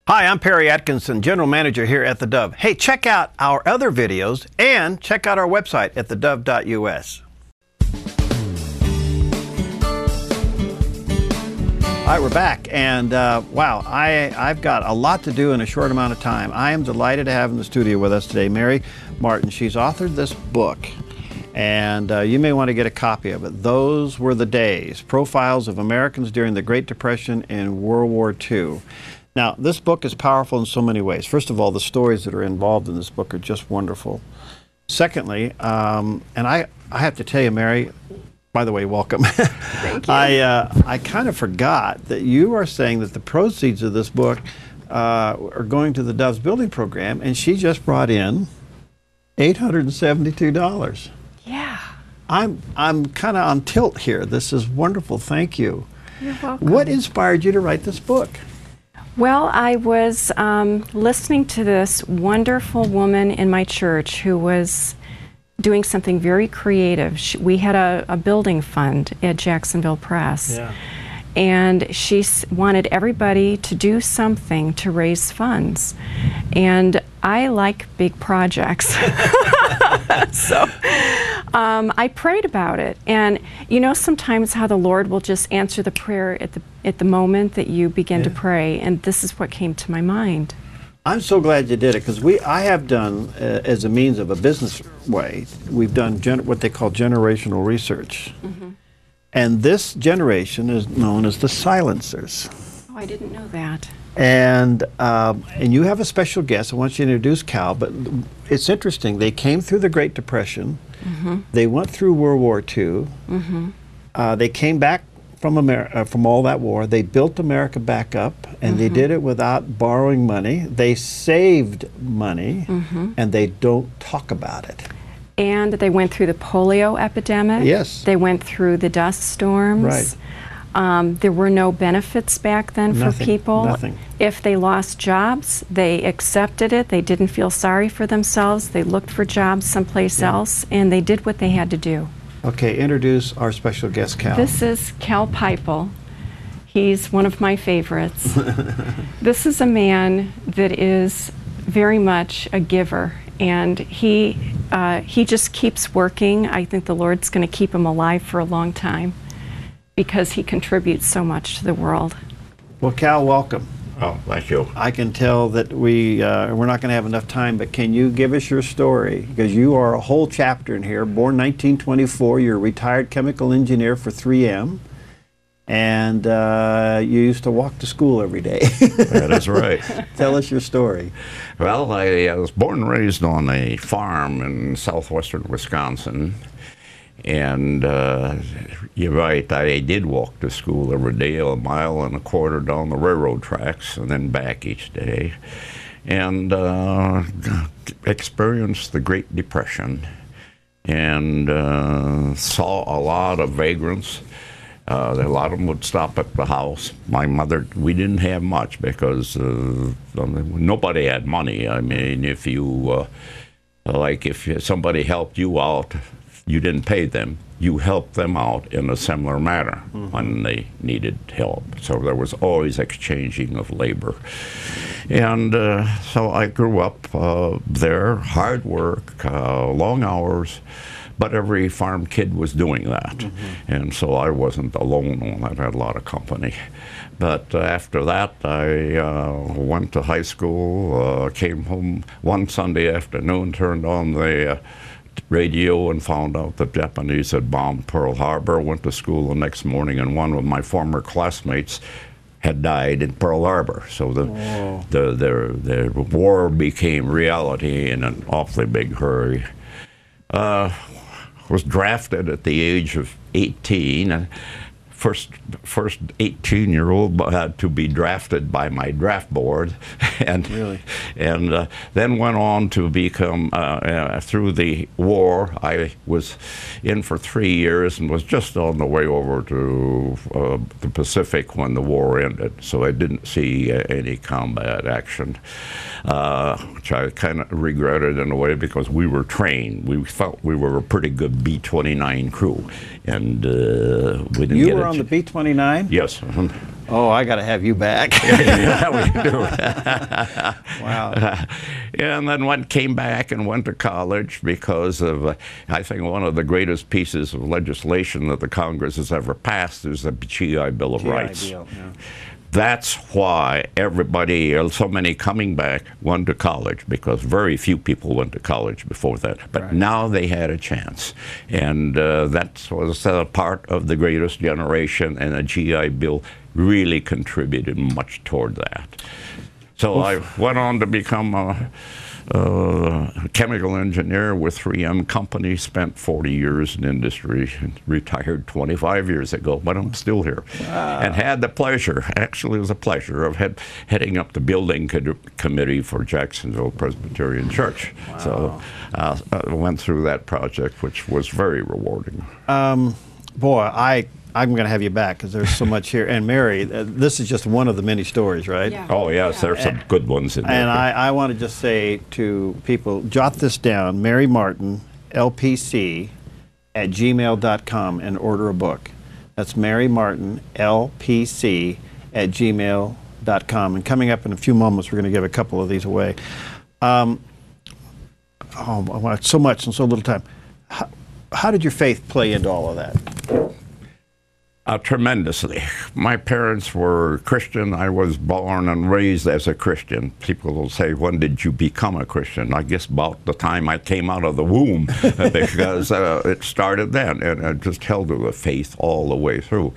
Hi, I'm Perry Atkinson, General Manager here at the Dove. Hey, check out our other videos and check out our website at theDove.us. All right, we're back, and wow, I've got a lot to do in a short amount of time. I am delighted to have in the studio with us today Mary Martin. She's authored this book, and you may want to get a copy of it. Those Were the Days, Profiles of Americans During the Great Depression and World War II. Now, this book is powerful in so many ways. First of all, the stories that are involved in this book are just wonderful. Secondly, and I have to tell you, Mary, by the way, welcome. Thank you. I kind of forgot that you are saying that the proceeds of this book are going to the Dove's Building Program, and she just brought in $872. Yeah. I'm kind of on tilt here. This is wonderful. Thank you. You're welcome. What inspired you to write this book? Well, I was listening to this wonderful woman in my church who was doing something very creative. We had a building fund at Jacksonville Press. Yeah. And she wanted everybody to do something to raise funds. And I like big projects. So I prayed about it. And you know sometimes how the Lord will just answer the prayer at the moment that you begin to pray. And this is what came to my mind. I'm so glad you did it, because I have done, as a means of a business way, we've done what they call generational research. Mm-hmm. And this generation is known as the silencers. Oh, I didn't know that. And you have a special guest. I want you to introduce Cal, but it's interesting. They came through the Great Depression. Mm-hmm. They went through World War II. Mm-hmm. They came back from all that war. They built America back up, and they did it without borrowing money. They saved money, and they don't talk about it. And they went through the polio epidemic. Yes. They went through the dust storms. Right. There were no benefits back then for people. Nothing. If they lost jobs, they accepted it. They didn't feel sorry for themselves. They looked for jobs someplace else, and they did what they had to do. Okay, introduce our special guest, Cal. This is Cal Pipal. He's one of my favorites. This is a man that is very much a giver, and he just keeps working. I think the Lord's going to keep him alive for a long time because he contributes so much to the world. Well, Cal, welcome. Oh, thank you. I can tell that we're not going to have enough time, but can you give us your story? Because you are a whole chapter in here. Born 1924, you're a retired chemical engineer for 3M, and you used to walk to school every day. That is right. Tell us your story. Well, I was born and raised on a farm in southwestern Wisconsin. And you're right, I did walk to school every day, 1.25 miles down the railroad tracks, and then back each day. And experienced the Great Depression, and saw a lot of vagrants. A lot of them would stop at the house. My mother, we didn't have much because nobody had money. I mean, if somebody helped you out, you didn't pay them. You helped them out in a similar manner when they needed help. So there was always exchanging of labor. And so I grew up there, hard work, long hours, but every farm kid was doing that. And so I wasn't alone on that. I had a lot of company. But after that, I went to high school, came home one Sunday afternoon, turned on the radio and found out the Japanese had bombed Pearl Harbor. Went to school the next morning, and one of my former classmates had died in Pearl Harbor. So the war became reality in an awfully big hurry. Was drafted at the age of 18. First 18-year-old had to be drafted by my draft board, and really? And then went on to become through the war. I was in for 3 years and was just on the way over to the Pacific when the war ended. So I didn't see any combat action, which I kind of regretted in a way because we were trained. We felt we were a pretty good B-29 crew, and we didn't get on the B-29? Yes. Oh, I got to have you back. Yeah, we do. Wow. And then came back and went to college because of, I think, one of the greatest pieces of legislation that the Congress has ever passed is the GI Bill of Rights. Bill, yeah. That's why everybody, so many coming back, went to college, because very few people went to college before that. But right. now they had a chance. And that was a part of the greatest generation, and the GI Bill really contributed much toward that. So I went on to become a chemical engineer with 3M Company, spent 40 years in industry, retired 25 years ago, but I'm still here. And had the pleasure, actually it was a pleasure, of heading up the building committee for Jacksonville Presbyterian Church. Wow. So I went through that project, which was very rewarding. Boy, I'm going to have you back because there's so much here. And Mary, this is just one of the many stories, right? Yeah. Oh, yes, there's some good ones in there. And I want to just say to people, jot this down, Mary Martin, LPC, at gmail.com, and order a book. That's Mary Martin, LPC, at gmail.com. And coming up in a few moments, we're going to give a couple of these away. Oh, so much in so little time. How did your faith play into all of that? Tremendously. My parents were Christian. I was born and raised as a Christian. People will say, when did you become a Christian? I guess about the time I came out of the womb, because it started then, and I just held to the faith all the way through.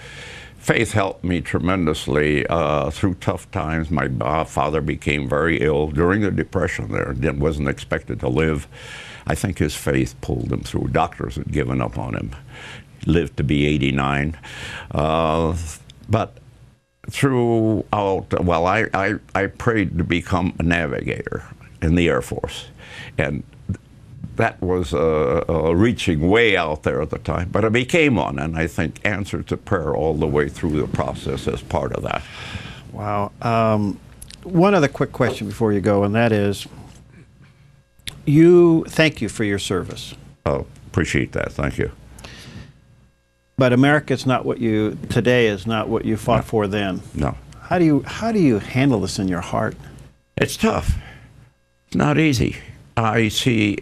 Faith helped me tremendously through tough times. My father became very ill during the Depression there. Wasn't expected to live. I think his faith pulled him through. Doctors had given up on him. Lived to be 89. But throughout, well, I prayed to become a navigator in the Air Force. And that was reaching way out there at the time. But I became one, and I think answered to prayer all the way through the process as part of that. Wow. One other quick question before you go, and that is, thank you for your service. Oh, appreciate that. Thank you. But America is not today is not what you fought for then. No. How do you handle this in your heart? It's tough. It's not easy. I see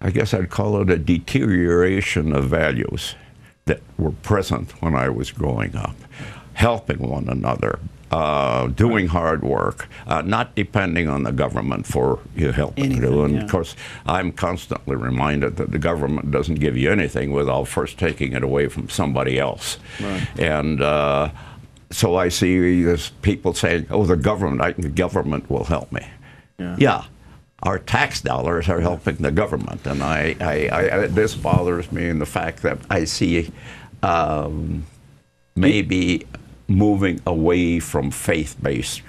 I guess I'd call it a deterioration of values that were present when I was growing up. Helping one another, doing hard work, not depending on the government for your help. And of course, I'm constantly reminded that the government doesn't give you anything without first taking it away from somebody else. Right. And so I see people saying, "Oh, the government will help me." Yeah. Our tax dollars are helping the government, and this bothers me in the fact that I see maybe moving away from faith-based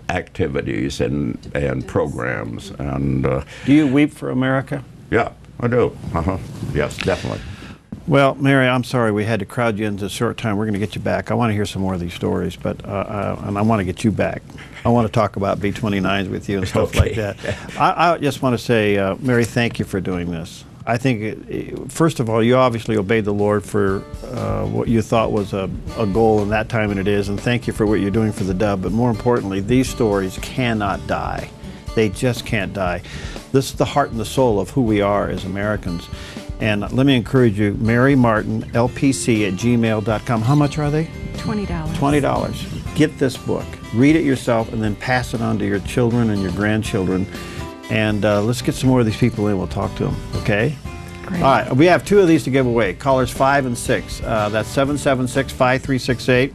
activities and programs. And do you weep for America? Yeah, I do. Yes, definitely. Well, Mary, I'm sorry we had to crowd you into a short time. We're going to get you back. I want to hear some more of these stories, but and I want to get you back. I want to talk about B-29s with you and stuff like that. I just want to say, Mary, thank you for doing this. I think, first of all, you obviously obeyed the Lord for what you thought was a goal in that time, and it is, and thank you for what you're doing for the Dove. But more importantly, these stories cannot die. They just can't die. This is the heart and the soul of who we are as Americans. And let me encourage you, Mary Martin, LPC at gmail.com. How much are they? $20. $20. Get this book. Read it yourself, and then pass it on to your children and your grandchildren. And let's get some more of these people in. We'll talk to them, okay? Great. All right, we have 2 of these to give away. Callers 5 and 6. That's 776-5368.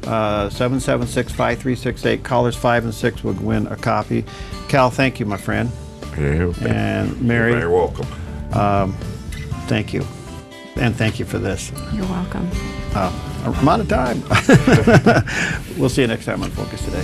776-5368. Callers 5 and 6 will win a copy. Cal, thank you, my friend. And Mary. You're very welcome. Thank you. And thank you for this. You're welcome. I'm out of time. We'll see you next time on Focus Today.